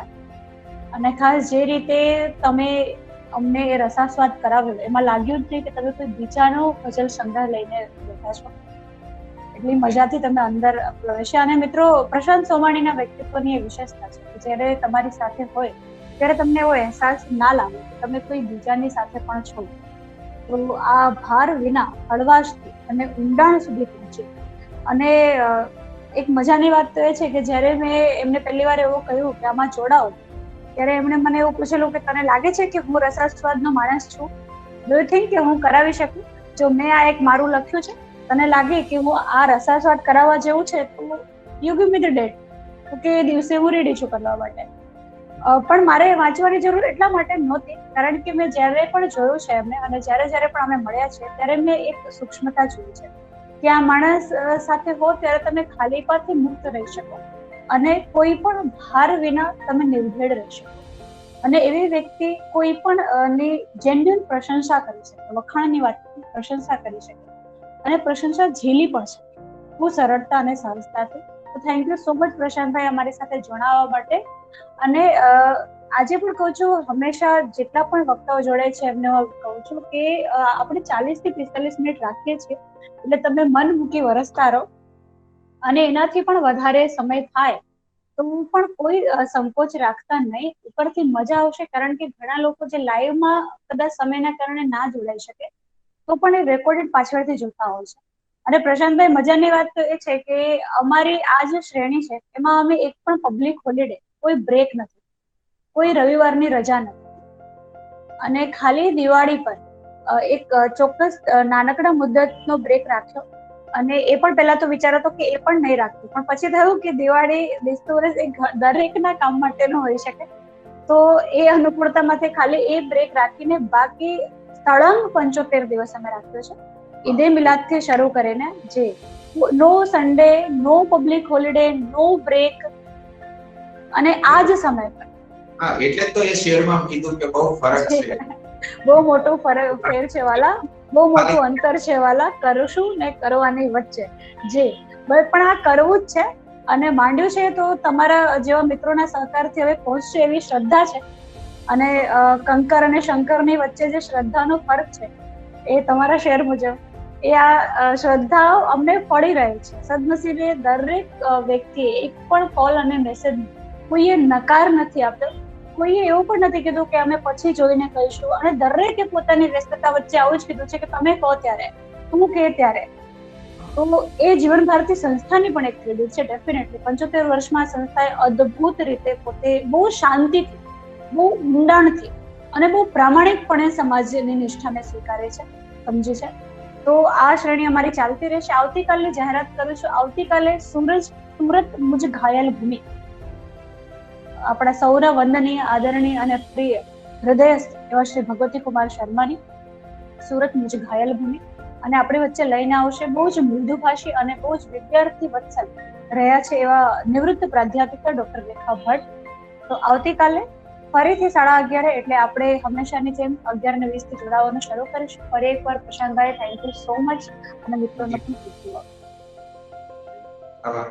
A: અને ખાસ જે રીતે તમે અમને એ રસાસ્વાદ કરાવ્યો એમાં લાગ્યું જ નહીં કે તમે કોઈ બીજાનો ગઝલ સંગ્રહ લઈને બેઠા છો. એટલી મજાથી તમે અંદર પ્રવેશ્યા. અને મિત્રો, પ્રશાંત સોમાણીના વ્યક્તિત્વની એ વિશેષતા છે કે જ્યારે તમારી સાથે હોય ત્યારે તમને એવો અહેસાસ ના લાગે કે તમે કોઈ બીજાની સાથે પણ છો. તો આ ભાર વિના હળવાશથી અને ઊંડાણ સુધી પહોંચી. અને એક મજાની વાત તો એ છે કે જ્યારે મેં એમને પહેલી વાર એવું કહ્યું કે આમાં જોડાઓ, ત્યારે એમણે મને એવું પૂછેલું કે તને લાગે છે કે હું રસાસ્વાદનો માણસ છું? ડુ યુ થિંક કે હું કરાવી શકું? જો મેં આ એક મારું લખ્યું છે, તને લાગે કે હું આ રસાસ્વાદ કરાવવા જેવું છે, તો you give me the date. તો કે એ દિવસે હું રેડી છું કરવા માટે. પણ મારે વાંચવાની જરૂર એટલા માટે નહોતી, કારણ કે મેં જ્યારે પણ જોયું છે એમને અને જ્યારે પણ અમે મળ્યા છે ત્યારે મેં એક સૂક્ષ્મતા જોઈ છે કે આ માણસ સાથે હો ત્યારે તમે ખાલીપાથી મુક્ત રહી શકો અને કોઈ પણ ભાર વિના તમે નિર્ભેળ રહી શકો. અને એવી વ્યક્તિ કોઈ પણ ની જેન્યુઅન પ્રશંસા કરી શકે, વખાણની વાત પ્રશંસા કરી શકે અને પ્રશંસા ઝીલી પણ શકે બહુ સરળતા અને સહજતાથી. તો thank you so much Prashantbhai અમારી સાથે જોડાવા માટે. અને આજે પણ કહું છું, હંમેશા જેટલા પણ વક્તાઓ જોડે છે એમને કહું છું કે આપણે 40 થી 45 મિનિટ રાખીએ છીએ, એટલે તમે મન મૂકી વરસતા રહો અને એનાથી પણ વધારે સમય થાય તો પણ કોઈ સંકોચ રાખતા નહીં. ઉપરથી મજા આવશે, કારણ કે ઘણા લોકો જે લાઈવમાં કદાચ સમયના કારણે ના જોડાઈ શકે તો પણ એ રેકોર્ડેડ પાછળથી જોતા હોય છે. અને પ્રશાંતભાઈ, મજાની વાત તો એ છે કે અમારી આ જે શ્રેણી છે એમાં અમે એક પણ પબ્લિક હોલિડે, કોઈ બ્રેક નથી, કોઈ રવિવારની રજા નથી અને ખાલી દિવાળી પર એક ચોક્કસ નાનકડા મુદ્દતનો બ્રેક રાખ્યો. અને એ પણ પહેલા તો વિચાર હતો કે એ પણ નહીં રાખતું, પણ પછી થયું કે દિવાળી, બેસતું વર્ષ એ દરેકના કામ માટેનું હોઈ શકે, તો એ અનુકૂળતામાંથી ખાલી એ બ્રેક રાખીને બાકી સળંગ 75 દિવસ અમે રાખ્યો છે. ઈદે મિલાદથી શરૂ કરીને જે નો સન્ડે, નો પબ્લિક હોલિડે, નો બ્રેક અને આ જ સમય પર.
B: હા, એટલે તો એ શેરમાં કીધું કે બહુ ફરક છે.
A: બહુ મોટો ફેર છે વાલા, બહુ મોટું અંતર છે વાલા, કરશું ને કરવાની વચ્ચે. જે પણ આ કરવું જ છે અને માંડ્યું છે તો તમારા જેવા મિત્રોના સહકારથી હવે પહોંચશે એવી શ્રદ્ધા છે. અને કંકર અને શંકરની વચ્ચે જે શ્રદ્ધાનો ફરક છે એ તમારા શેર મુજબ એ આ શ્રદ્ધા અમને પડી રહે છે. સદનસીબે દરેક વ્યક્તિએ એક પણ કોલ અને મેસેજ કોઈએ નકાર નથી આપ્યો, કોઈએ એવું પણ નથી કીધું કે અમે પછી જોઈને કહીશું. અને દરેકે પોતાની વ્યસ્તતા વચ્ચે આવું જ કીધું છે કે તમે કહો ત્યારે, તું કે ત્યારે. તો એ જીવન ભારતી સંસ્થાની પણ એક ક્રેડિટ છે ડેફિનેટલી. 75 વર્ષમાં સંસ્થાએ અદ્ભુત રીતે પોતે બહુ શાંતિથી, બહુ ઊંડાણથી અને બહુ પ્રામાણિકપણે સમાજની નિષ્ઠાને સ્વીકારે છે, સમજી છે. તો આ શ્રેણી અમારી ચાલતી રહેશે. આવતીકાલની જાહેરાત કરું છું. આવતીકાલે સુરત મુજ ઘાયલ ભૂમિ, આપણા સૌના વંદનીય, આદરણીય અને પ્રિય હૃદયસ્થ એવા શ્રી ભગવતી કુમાર શર્માની સુરત મુજ ઘાયલ ભૂમિ અને આપણી વચ્ચે લઈને આવશે બહુ જ મૃદુભાષી અને બહુ જ વિદ્યાર્થી વત્સલ રહ્યા છે એવા નિવૃત્ત પ્રાધ્યાપિકા ડોક્ટર રેખા ભટ્ટ. તો આવતીકાલે ફરીથી 11:30 એટલે આપણે હંમેશાની જેમ 11:20 થી જોડાવાનું શરૂ કરીશું. ફરી એકવાર Prashantbhai, thank you so much અને મિત્રોનો પણ ખૂબ ખૂબ આભાર.